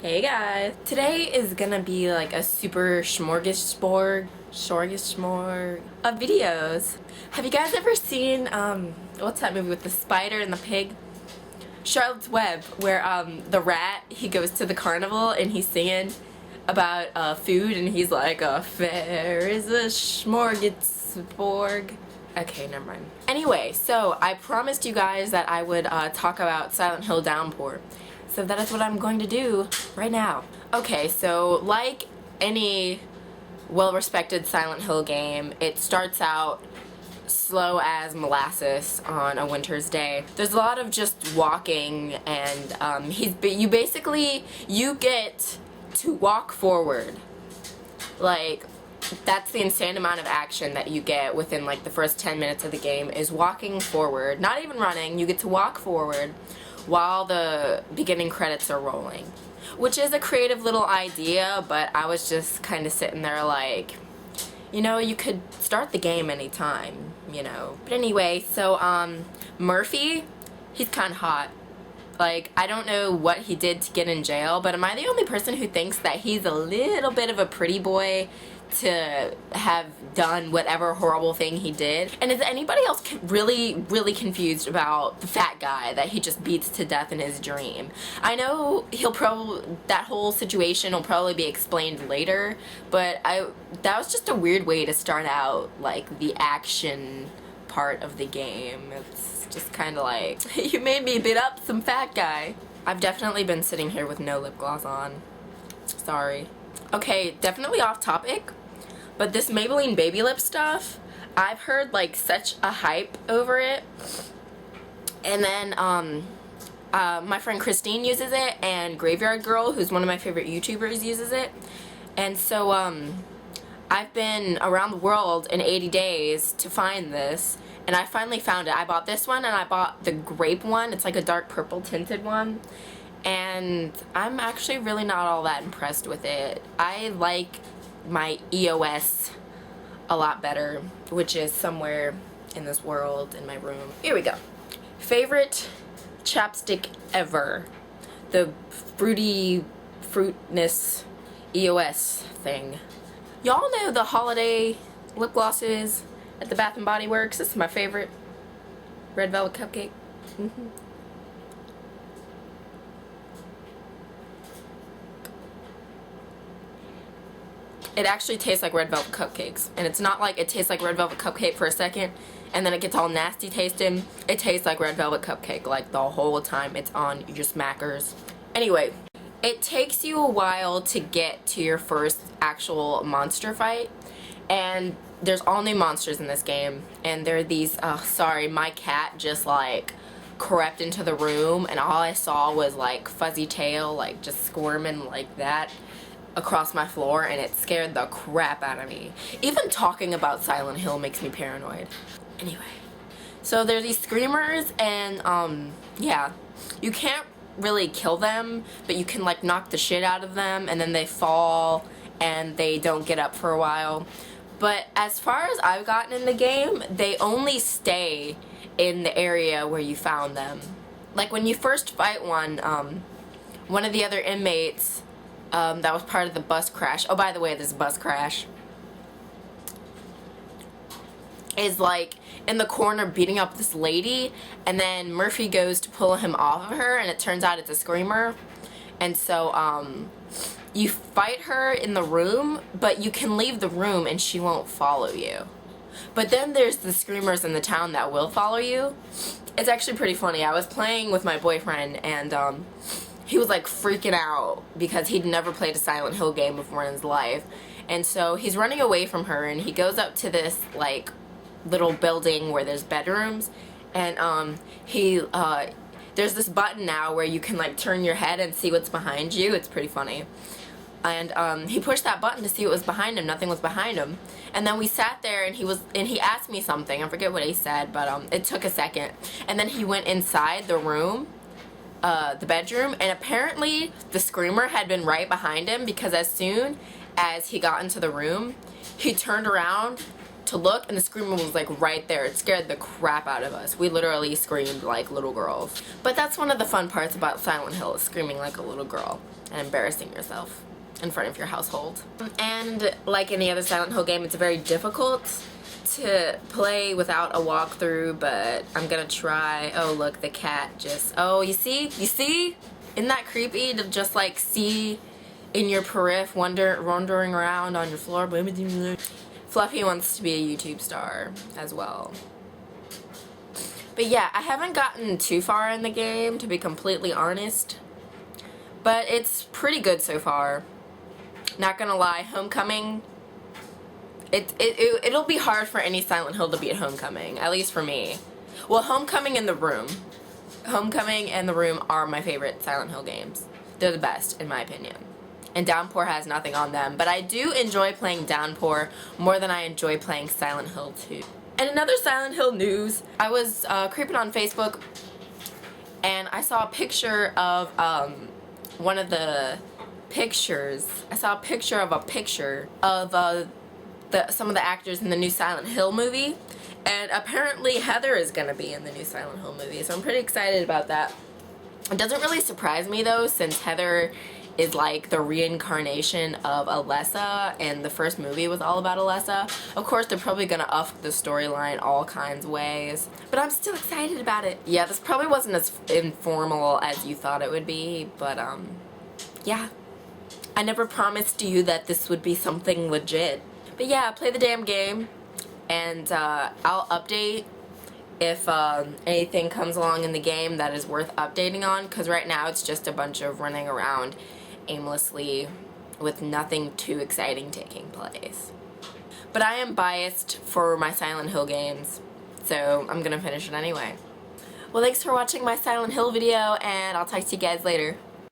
Hey guys! Today is gonna be like a super smorgasbord of videos. Have you guys ever seen, what's that movie with the spider and the pig? Charlotte's Web, where the rat, he goes to the carnival and he's singing about food and he's like, a fair is a smorgasbord. Okay, never mind. Anyway, so I promised you guys that I would talk about Silent Hill Downpour. So that is what I'm going to do right now. Okay, so like any well-respected Silent Hill game, it starts out slow as molasses on a winter's day. There's a lot of just walking, and you get to walk forward. Like, that's the insane amount of action that you get within like the first 10 minutes of the game is walking forward. Not even running, you get to walk forward while the beginning credits are rolling. Which is a creative little idea, but I was just kind of sitting there like, you know, you could start the game anytime, you know. But anyway, so Murphy, he's kind of hot. Like, I don't know what he did to get in jail, but am I the only person who thinks that he's a little bit of a pretty boy to have done whatever horrible thing he did? And is anybody else really confused about the fat guy that he just beats to death in his dream? I know that whole situation will probably be explained later, but that was just a weird way to start out, like, the action part of the game. It's just kind of like, you made me beat up some fat guy. I've definitely been sitting here with no lip gloss on. Sorry. Okay, definitely off topic, but this Maybelline Baby Lip stuff, I've heard like such a hype over it. And then my friend Christine uses it, and Graveyard Girl, who's one of my favorite YouTubers, uses it. And so I've been around the world in 80 days to find this, and I finally found it. I bought this one, and I bought the grape one. It's like a dark purple tinted one. And I'm actually really not all that impressed with it. I like my EOS a lot better, which is somewhere in this world in my room. Here we go. Favorite chapstick ever. The fruitness EOS thing. Y'all know the holiday lip glosses at the Bath & Body Works? This is my favorite. Red Velvet Cupcake. It actually tastes like red velvet cupcakes, and it's not like it tastes like red velvet cupcake for a second and then it gets all nasty tasting. It tastes like red velvet cupcake like the whole time it's on your smackers. Anyway, it takes you a while to get to your first actual monster fight, and there's all new monsters in this game, and there are these, sorry, my cat just like crept into the room and all I saw was like Fuzzy Tail like just squirming like that across my floor, and it scared the crap out of me. Even talking about Silent Hill makes me paranoid. Anyway, so there's these screamers, and yeah, you can't really kill them, but you can like knock the shit out of them, and then they fall and they don't get up for a while. But as far as I've gotten in the game, they only stay in the area where you found them. Like when you first fight one of the other inmates that was part of the bus crash. Oh, by the way, this bus crash is like in the corner beating up this lady, and then Murphy goes to pull him off of her, and it turns out it's a screamer. And so you fight her in the room, but you can leave the room and she won't follow you. But then there's the screamers in the town that will follow you. It's actually pretty funny. I was playing with my boyfriend, and he was like freaking out because he'd never played a Silent Hill game before in his life. And so he's running away from her, and he goes up to this like little building where there's bedrooms, and there's this button now where you can like turn your head and see what's behind you. It's pretty funny. And he pushed that button to see what was behind him. Nothing was behind him. And then we sat there, and he asked me something. I forget what he said, but it took a second. And then he went inside the room, the bedroom, and apparently the screamer had been right behind him, because as soon as he got into the room, he turned around to look, and the screamer was like right there. It scared the crap out of us. We literally screamed like little girls. But that's one of the fun parts about Silent Hill, is screaming like a little girl and embarrassing yourself in front of your household. And like any other Silent Hill game, it's very difficult to play without a walkthrough, but I'm gonna try. Oh, look, the cat just, oh, you see? Isn't that creepy to just like see in your periph wandering around on your floor? Fluffy wants to be a YouTube star as well. But yeah, I haven't gotten too far in the game, to be completely honest, but it's pretty good so far. Not gonna lie, Homecoming, it'll be hard for any Silent Hill to beat Homecoming, at least for me. Well, Homecoming and The Room. Homecoming and The Room are my favorite Silent Hill games. They're the best, in my opinion. And Downpour has nothing on them, but I do enjoy playing Downpour more than I enjoy playing Silent Hill 2. And another Silent Hill news, I was creeping on Facebook, and I saw a picture of one of the pictures. I saw a picture of some of the actors in the new Silent Hill movie, and apparently Heather is going to be in the new Silent Hill movie, so I'm pretty excited about that. It doesn't really surprise me though, since Heather is like the reincarnation of Alessa, and the first movie was all about Alessa. Of course, they're probably gonna up the storyline all kinds of ways, but I'm still excited about it. Yeah, this probably wasn't as informal as you thought it would be, but yeah. I never promised you that this would be something legit. But yeah, play the damn game, and I'll update if anything comes along in the game that is worth updating on, because right now it's just a bunch of running around aimlessly with nothing too exciting taking place. But I am biased for my Silent Hill games, so I'm gonna finish it anyway. Well, thanks for watching my Silent Hill video, and I'll talk to you guys later.